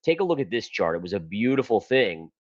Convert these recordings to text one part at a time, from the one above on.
take a look at this chart. It was a beautiful thing.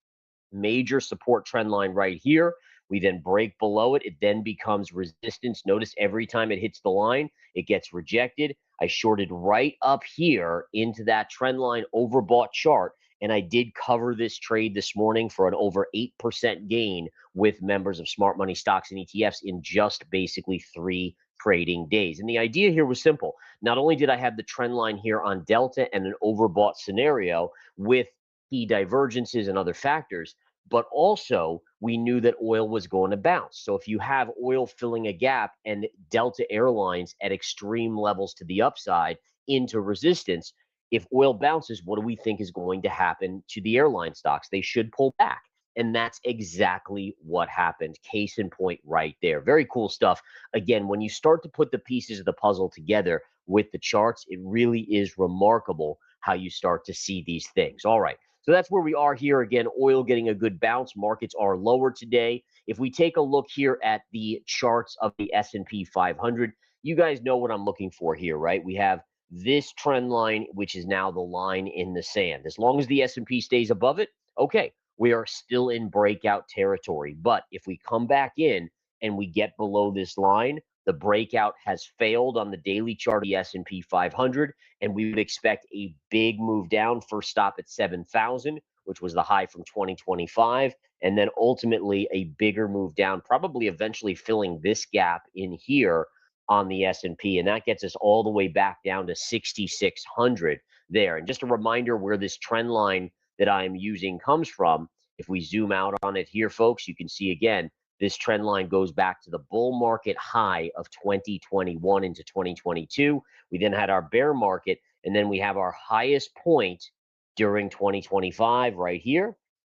Major support trend line right here. We then break below it. It then becomes resistance. Notice every time it hits the line, it gets rejected. I shorted right up here into that trend line overbought chart. And I did cover this trade this morning for an over 8% gain with members of Smart Money Stocks and ETFs in just basically 3 trading days. And the idea here was simple. Not only did I have the trend line here on Delta and an overbought scenario with key divergences and other factors, but also we knew that oil was going to bounce. So if you have oil filling a gap and Delta Airlines at extreme levels to the upside into resistance, if oil bounces, what do we think is going to happen to the airline stocks? They should pull back. And that's exactly what happened. Case in point right there. Very cool stuff. Again, when you start to put the pieces of the puzzle together with the charts, it really is remarkable how you start to see these things. All right. So that's where we are here. Again, oil getting a good bounce. Markets are lower today. If we take a look here at the charts of the S&P 500, you guys know what I'm looking for here, right? We have this trend line, which is now the line in the sand. As long as the S&P stays above it, okay, we are still in breakout territory. But if we come back in and we get below this line, the breakout has failed on the daily chart of the S&P 500, and we would expect a big move down. First stop at 7,000, which was the high from 2025, and then ultimately a bigger move down, probably eventually filling this gap in here on the S&P, and that gets us all the way back down to 6,600 there. And just a reminder where this trend line that I am using comes from. If we zoom out on it here, folks, you can see again, this trend line goes back to the bull market high of 2021 into 2022. We then had our bear market, and then we have our highest point during 2025 right here.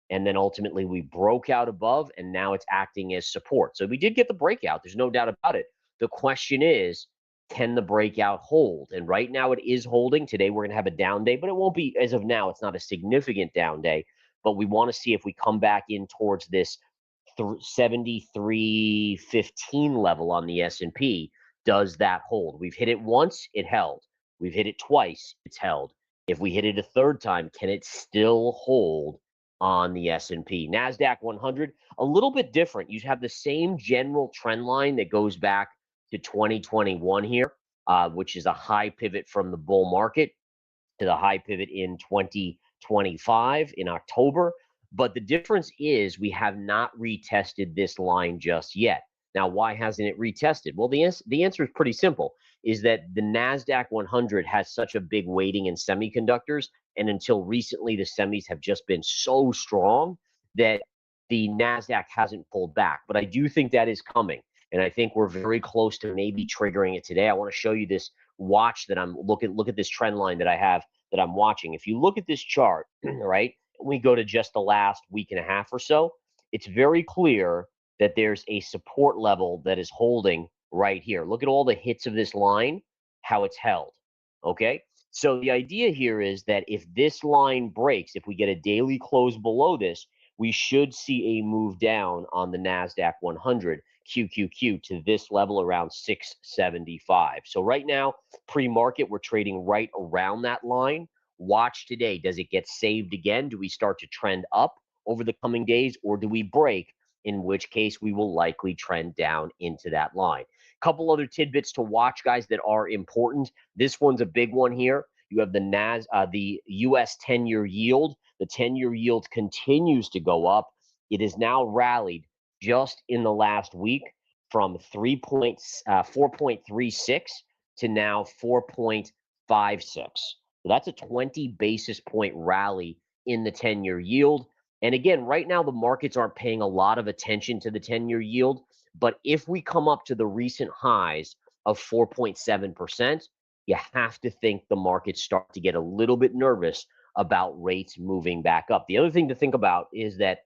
And then ultimately we broke out above, and now it's acting as support. So we did get the breakout. There's no doubt about it. The question is, can the breakout hold? And right now it is holding. Today we're going to have a down day, but it won't be, as of now, it's not a significant down day. But we want to see if we come back in towards this 73.15 level on the S&P. Does that hold? We've hit it once, it held. We've hit it twice, it's held. If we hit it a third time, can it still hold on the S&P? NASDAQ 100, a little bit different. You have the same general trend line that goes back to 2021 here, which is a high pivot from the bull market to the high pivot in 2025 in October. But the difference is we have not retested this line just yet. Now, why hasn't it retested? Well, the answer is pretty simple, is that the NASDAQ 100 has such a big weighting in semiconductors, and until recently, the semis have just been so strong that the NASDAQ hasn't pulled back. But I do think that is coming, and I think we're very close to maybe triggering it today. I want to show you this watch that I'm look at this trend line that I have that I'm watching. If you look at this chart, right, we go to just the last week and a half or so, it's very clear that there's a support level that is holding right here. Look at all the hits of this line, how it's held. Okay. So the idea here is that if this line breaks, if we get a daily close below this, we should see a move down on the NASDAQ 100 QQQ to this level around 675. So right now, pre-market, we're trading right around that line. Watch today. Does it get saved again? Do we start to trend up over the coming days, or do we break? In which case, we will likely trend down into that line. Couple other tidbits to watch, guys, that are important. This one's a big one here. You have the U.S. 10-year yield. The 10-year yield continues to go up. It has now rallied just in the last week from 4.36 to now 4.56. So that's a 20 basis point rally in the 10-year yield. And again, right now, the markets aren't paying a lot of attention to the 10-year yield. But if we come up to the recent highs of 4.7%, you have to think the markets start to get a little bit nervous about rates moving back up. The other thing to think about is that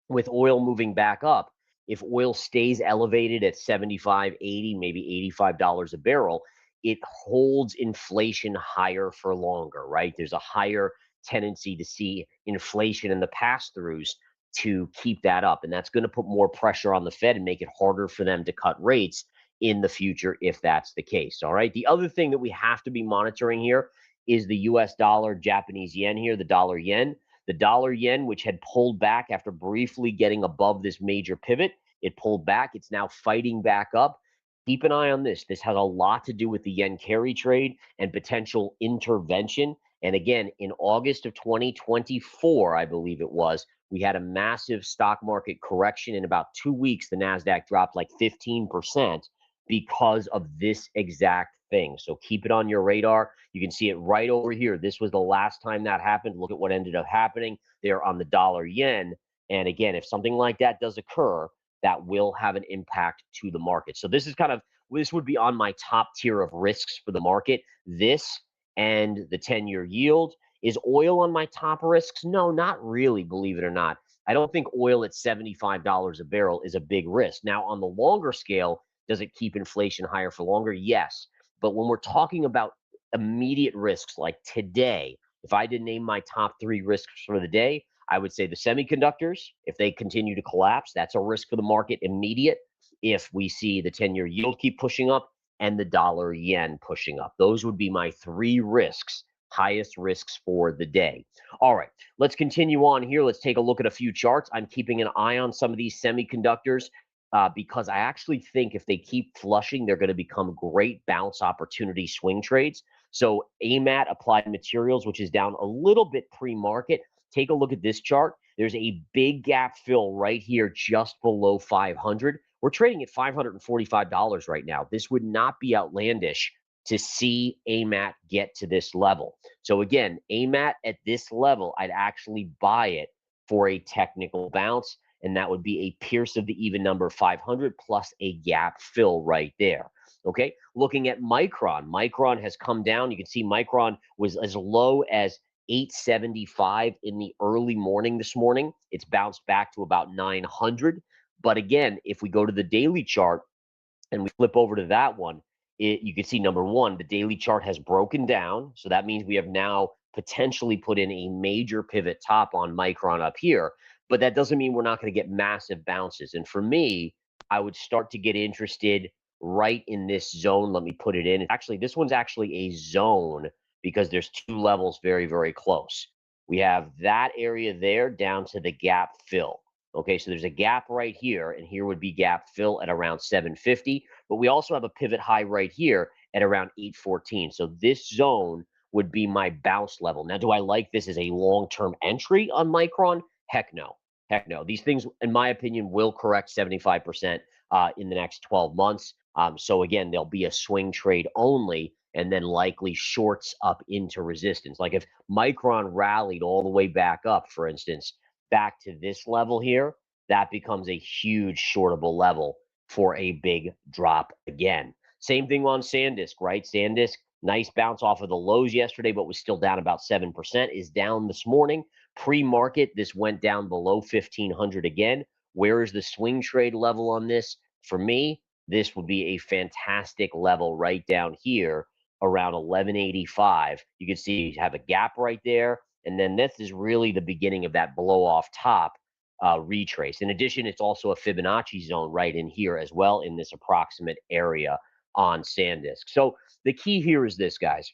with oil moving back up, if oil stays elevated at 75, 80, maybe $85 a barrel, it holds inflation higher for longer, right? There's a higher tendency to see inflation in the pass-throughs to keep that up. And that's going to put more pressure on the Fed and make it harder for them to cut rates in the future if that's the case. All right. The other thing that we have to be monitoring here is the US dollar, Japanese yen here, the dollar yen. The dollar yen, which had pulled back after briefly getting above this major pivot, it pulled back. It's now fighting back up. Keep an eye on this. This has a lot to do with the yen carry trade and potential intervention. And again, in August of 2024, I believe it was, we had a massive stock market correction. In about 2 weeks, the NASDAQ dropped like 15% because of this exact thing. So keep it on your radar. You can see it right over here. This was the last time that happened. Look at what ended up happening there on the dollar yen. And again, if something like that does occur, that will have an impact to the market. So this would be on my top tier of risks for the market. This and the 10-year yield. Is oil on my top risks? No, not really, believe it or not. I don't think oil at $75 a barrel is a big risk. Now, on the longer scale, does it keep inflation higher for longer? Yes. But when we're talking about immediate risks like today, if I did name my top 3 risks for the day, I would say the semiconductors, if they continue to collapse, that's a risk for the market immediate. If we see the 10-year yield keep pushing up and the dollar yen pushing up, those would be my 3 risks, highest risks for the day. All right, let's continue on here. Let's take a look at a few charts. I'm keeping an eye on some of these semiconductors because I actually think if they keep flushing, they're going to become great bounce opportunity swing trades. So AMAT, Applied Materials, which is down a little bit pre-market. Take a look at this chart. There's a big gap fill right here just below 500. We're trading at $545 right now. This would not be outlandish to see AMAT get to this level. So again, AMAT at this level, I'd actually buy it for a technical bounce, and that would be a pierce of the even number 500 plus a gap fill right there. Okay, looking at Micron. Micron has come down. You can see Micron was as low as 875 in the early morning this morning. It's bounced back to about 900. But again, if we go to the daily chart and we flip over to that one, you can see number one, the daily chart has broken down. So that means we have now potentially put in a major pivot top on Micron up here. But that doesn't mean we're not going to get massive bounces. And for me, I would start to get interested right in this zone. Let me put it in. Actually, this one's actually a zone because there's 2 levels very, very close. We have that area there down to the gap fill. Okay, so there's a gap right here, and here would be gap fill at around 750. But we also have a pivot high right here at around 814. So this zone would be my bounce level. Now, do I like this as a long-term entry on Micron? Heck no. Heck no. These things, in my opinion, will correct 75% in the next 12 months. So again, there'll be a swing trade only and then likely shorts up into resistance. Like if Micron rallied all the way back up, for instance, back to this level here, that becomes a huge shortable level for a big drop again. Same thing on SanDisk, right? SanDisk, nice bounce off of the lows yesterday, but was still down about 7%, is down this morning. Pre-market, this went down below 1,500 again. Where is the swing trade level on this? For me, this would be a fantastic level right down here around 1185. You can see you have a gap right there. And then this is really the beginning of that blow off top retrace. In addition, it's also a Fibonacci zone right in here as well in this approximate area on SanDisk. So the key here is this, guys,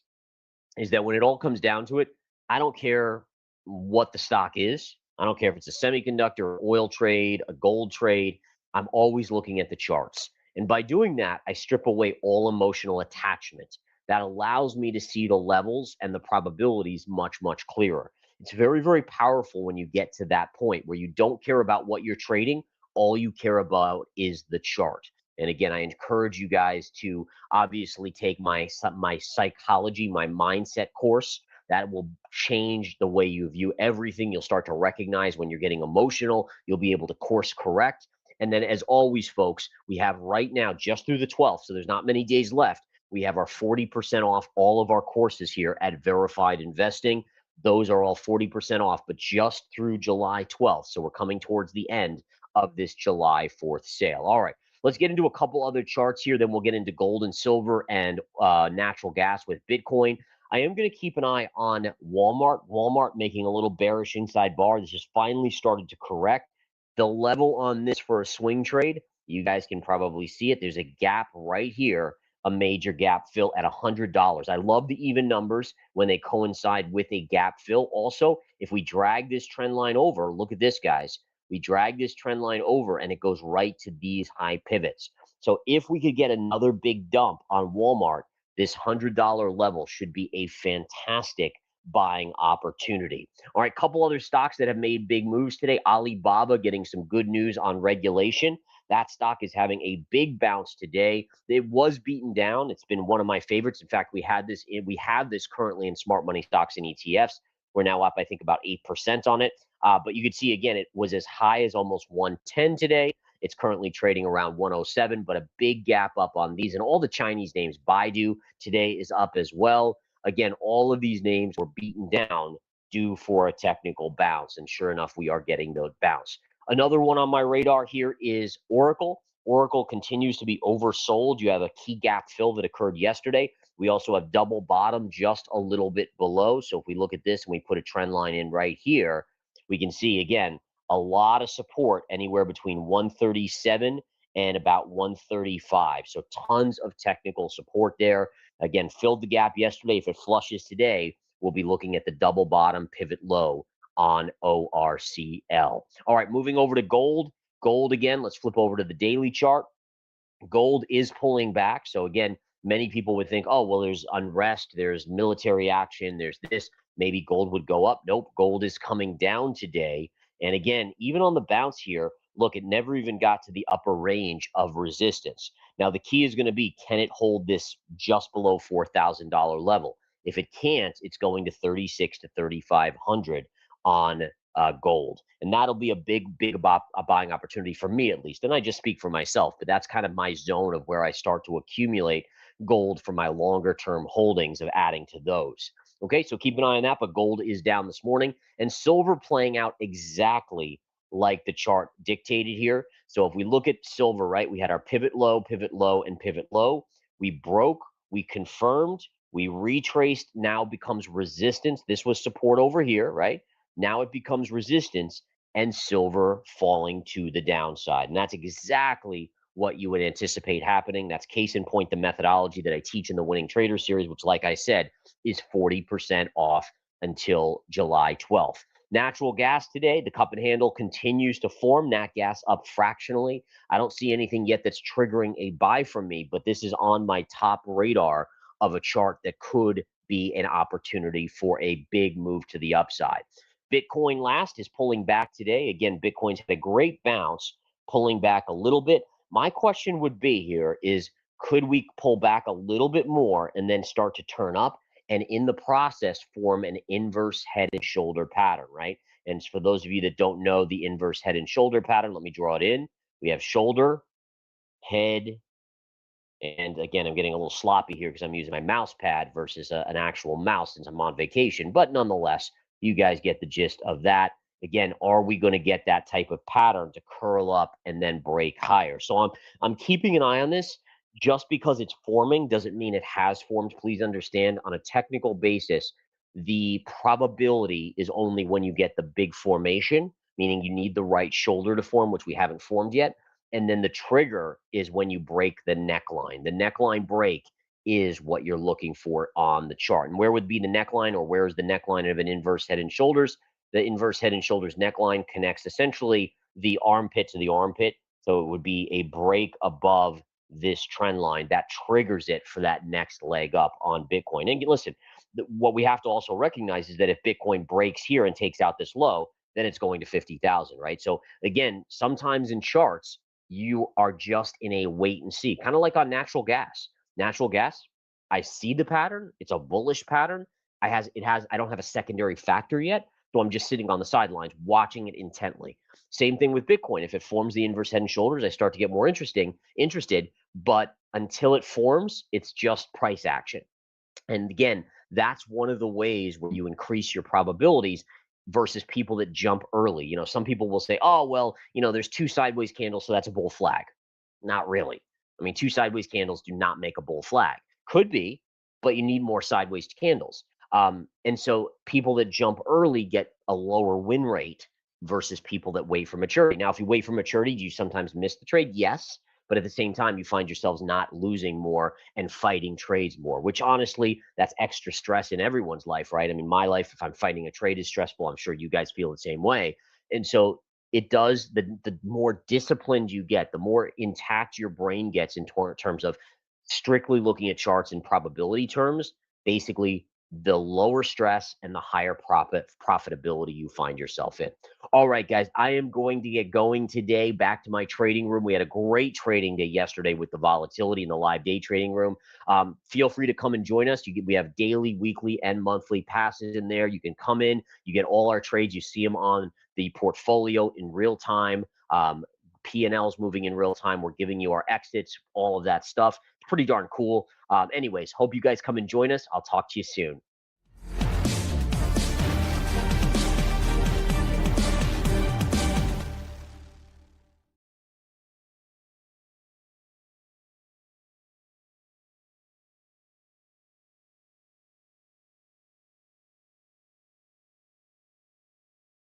is that when it all comes down to it, I don't care what the stock is. I don't care if it's a semiconductor, oil trade, a gold trade. I'm always looking at the charts. And by doing that, I strip away all emotional attachment. That allows me to see the levels and the probabilities much, much clearer. It's very, very powerful when you get to that point where you don't care about what you're trading. All you care about is the chart. And again, I encourage you guys to obviously take my psychology, my mindset course. That will change the way you view everything. You'll start to recognize when you're getting emotional. You'll be able to course correct. And then, as always, folks, we have right now just through the 12th, so there's not many days left. We have our 40% off all of our courses here at Verified Investing. Those are all 40% off, but just through July 12th. So we're coming towards the end of this July 4th sale. All right, let's get into a couple other charts here. Then we'll get into gold and silver and natural gas with Bitcoin. I am going to keep an eye on Walmart. Walmart making a little bearish inside bar. This has finally started to correct. The level on this for a swing trade, you guys can probably see it. There's a gap right here a major gap fill at $100. I love the even numbers when they coincide with a gap fill. Also, if we drag this trend line over, look at this, guys. We drag this trend line over and it goes right to these high pivots. So if we could get another big dump on Walmart, this $100 level should be a fantastic buying opportunity. All right, couple other stocks that have made big moves today. Alibaba getting some good news on regulation. That stock is having a big bounce today. It was beaten down. It's been one of my favorites. In fact, we have this currently in smart money stocks and ETFs. We're now up, I think, about 8% on it. But you could see again, it was as high as almost 110 today. It's currently trading around 107, but a big gap up on these. And all the Chinese names, Baidu today is up as well. Again, all of these names were beaten down due for a technical bounce. And sure enough, we are getting the bounce. Another one on my radar here is Oracle. Oracle continues to be oversold. You have a key gap fill that occurred yesterday. We also have double bottom just a little bit below. So if we look at this and we put a trend line in right here, we can see again a lot of support anywhere between 137 and about 135. So tons of technical support there. Again, filled the gap yesterday. If it flushes today, we'll be looking at the double bottom pivot low on ORCL. All right, moving over to gold. Gold again, let's flip over to the daily chart. Gold is pulling back. So again, many people would think, oh, well, there's unrest, there's military action, there's this. Maybe gold would go up. Nope, gold is coming down today. And again, even on the bounce here, look, it never even got to the upper range of resistance. Now, the key is going to be, can it hold this just below $4,000 level? If it can't, it's going to 36 to 3,500 on gold. And that'll be a big buying opportunity for me, at least. And I just speak for myself, but that's kind of my zone of where I start to accumulate gold for my longer term holdings of adding to those. Okay, so keep an eye on that, but gold is down this morning and silver playing out exactly like the chart dictated here. So if we look at silver, right, we had our pivot low, and pivot low. We broke, we confirmed, we retraced, now becomes resistance. This was support over here, right? Now it becomes resistance and silver falling to the downside. And that's exactly what you would anticipate happening. That's case in point the methodology that I teach in the Winning Trader series, which, like I said, is 40% off until July 12th. Natural gas today, the cup and handle continues to form. Nat gas up fractionally. I don't see anything yet that's triggering a buy from me, but this is on my top radar of a chart that could be an opportunity for a big move to the upside. Bitcoin last is pulling back today. Again, Bitcoin's had a great bounce, pulling back a little bit. My question would be here is, could we pull back a little bit more and then start to turn up and in the process form an inverse head and shoulder pattern, right? And for those of you that don't know the inverse head and shoulder pattern, let me draw it in. We have shoulder, head, and again, I'm getting a little sloppy here because I'm using my mouse pad versus an actual mouse since I'm on vacation. But nonetheless, you guys get the gist of that. Again, are we going to get that type of pattern to curl up and then break higher? So I'm keeping an eye on this. Just because it's forming doesn't mean it has formed. Please understand, on a technical basis, the probability is only when you get the big formation, meaning you need the right shoulder to form, which we haven't formed yet. And then the trigger is when you break the neckline. The neckline break is what you're looking for on the chart. And where would be the neckline, or where is the neckline of an inverse head and shoulders? The inverse head and shoulders neckline connects essentially the armpit to the armpit. So it would be a break above this trend line that triggers it for that next leg up on Bitcoin. And listen, what we have to also recognize is that if Bitcoin breaks here and takes out this low, then it's going to 50,000, right? So again, sometimes in charts, you are just in a wait and see, kind of like on natural gas. Natural gas, I see the pattern. It's a bullish pattern. I don't have a secondary factor yet. So I'm just sitting on the sidelines watching it intently. Same thing with Bitcoin. If it forms the inverse head and shoulders, I start to get more interested. But until it forms, it's just price action. And again, that's one of the ways where you increase your probabilities versus people that jump early. You know, some people will say, oh, well, you know, there's two sideways candles, so that's a bull flag. Not really. I mean, two sideways candles do not make a bull flag. Could be, but you need more sideways candles. And so people that jump early get a lower win rate versus people that wait for maturity. Now, if you wait for maturity, do you sometimes miss the trade? Yes. but at the same time, you find yourselves not losing more and fighting trades more, which honestly, that's extra stress in everyone's life, right? I mean, my life, if I'm fighting a trade, is stressful. I'm sure you guys feel the same way. And so it does, the more disciplined you get, the more intact your brain gets in terms of strictly looking at charts in probability terms, basically the lower stress and the higher profitability you find yourself in. All right, guys, I am going to get going today back to my trading room. We had a great trading day yesterday with the volatility in the live day trading room. Feel free to come and join us. We have daily, weekly, and monthly passes in there. You can come in, you get all our trades, you see them on the portfolio in real time. P&Ls moving in real time. We're giving you our exits, all of that stuff. It's pretty darn cool. Anyways, hope you guys come and join us. I'll talk to you soon.